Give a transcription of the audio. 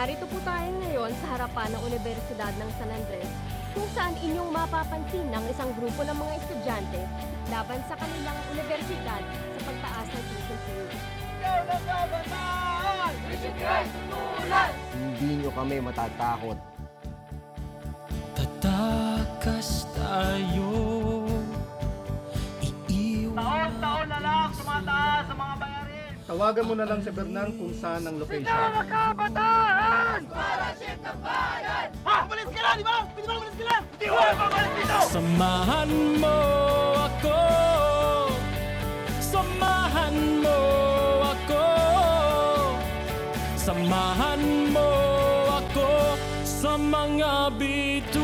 Narito po tayo ngayon sa harapan ng Universidad ng San Andres kung saan inyong mapapansin ng isang grupo ng mga estudyante laban sa kanilang universidad sa pagtaas ng tuition fee. Hindi nyo kami matatakot. Tatakas tayo. Taon-taon na lang tumataas sa mga bayarin. Tawagan mo na lang si Bernan kung saan ang location. Kabataan! Para siya kabayan! Ha? Umalis ka na, di ba? Pwede ba umalis ka na? Di ko babalik dito! Samahan mo ako. Samahan mo ako. Samahan mo ako sa mga bituin.